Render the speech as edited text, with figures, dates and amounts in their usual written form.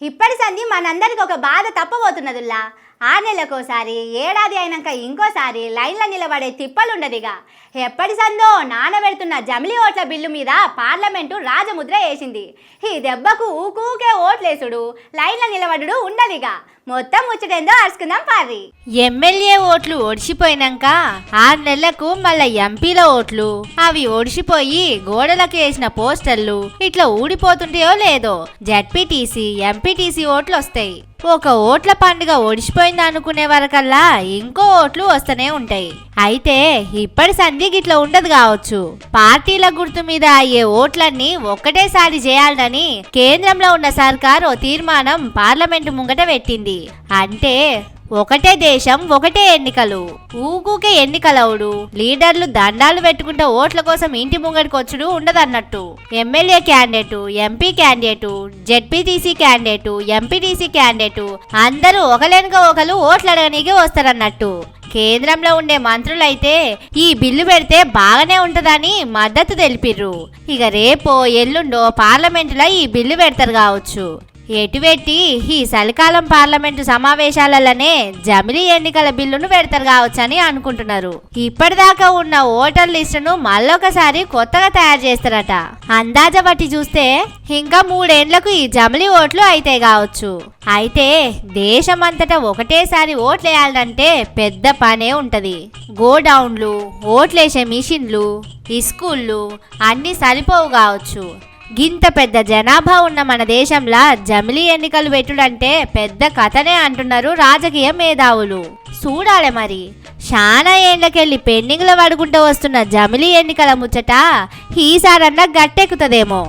ఇప్పటి సంది మనందరికి ఒక బాధ తప్పబోతున్నదిలా. 6 నెలలకోసారి, ఏడాది అయినాక ఇంకోసారి లైన్లో నిలబడే తిప్పలుండదిగా. ఎప్పటి సందో నానబెడుతున్న జమిలీ ఓట్ల బిల్లు మీద పార్లమెంటు రాజముద్ర వేసింది. ఈ దెబ్బకు ఊకూకే ఓట్లేసుడు, లైన్లో నిలబడుడు ఉండదిగా. మొత్తం ముచ్చటేందో అరుచుకుందాం పారి. ఎమ్మెల్యే ఓట్లు ఒడిసిపోయినాక 6 నెలలకు మళ్ళా ఎంపీల ఓట్లు, అవి ఒడిసిపోయి గోడలకు వేసిన పోస్టర్లు ఇట్లా ఊడిపోతుంటాయో లేదో జెడ్పీటీసీ, ఎంపీటీసీ ఓట్లు వస్తాయి. ఒక ఓట్ల పండుగ ఒడిసిపోయింది అనుకునే వరకల్లా ఇంకో ఓట్లు వస్తూనే ఉంటాయి. అయితే ఇప్పటి సంధి గిట్లా ఉండదు కావచ్చు. పార్టీల గుర్తు మీద అయ్యే ఓట్లన్నీ ఒక్కటేసారి చేయాలని కేంద్రంలో ఉన్న సర్కార్ ఓ తీర్మానం పార్లమెంటు ముంగట పెట్టింది. అంటే ఒకటే దేశం ఒకటే ఎన్నికలు. ఊకూకే ఎన్నికలవుడు, లీడర్లు దండాలు పెట్టుకుంటే ఓట్ల కోసం ఇంటి ముంగడికి వచ్చుడు ఉండదన్నట్టు. MLA candidate, MP candidate, ZPTC candidate, MPTC candidate అందరూ ఒకలేనుక ఒకరు ఓట్లు అడగనీకి వస్తారన్నట్టు. కేంద్రంలో ఉండే మంత్రులైతే ఈ బిల్లు పెడితే బాగానే ఉంటదని మద్దతు తెలిపిర్రు. ఇక రేపో ఎల్లుండో పార్లమెంటులో ఈ బిల్లు పెడతారు కావచ్చు. ఎటువెట్టి ఈ చలికాలం పార్లమెంటు సమావేశాలలోనే జమిలీ ఎన్నికల బిల్లును పెడతారు కావచ్చని అనుకుంటున్నారు. ఇప్పటిదాకా ఉన్న ఓటర్ లిస్టును మళ్ళొకసారి కొత్తగా తయారు చేస్తారట. అందాజ బట్టి చూస్తే ఇంకా 3 ఏళ్లకు ఈ జమిలీ ఓట్లు అయితే కావచ్చు. అయితే దేశమంతటా ఒకటేసారి ఓట్లేయాలంటే పెద్ద పనే ఉంటది. గోడౌన్లు, ఓట్లేసే మిషన్లు, స్కూళ్ళు అన్నీ సరిపోవు కావచ్చు. గింత పెద్ద జనాభా ఉన్న మన దేశంలో జమిలీ ఎన్నికలు పెట్టుడంటే పెద్ద కథనే అంటున్నారు రాజకీయ మేధావులు. చూడాలి మరి. చాలా ఏళ్లకెళ్ళి పెండింగ్లో పడుకుంటూ వస్తున్న జమిలీ ఎన్నికల ముచ్చట ఈసారన్నా గట్టెక్కుతుందేమో.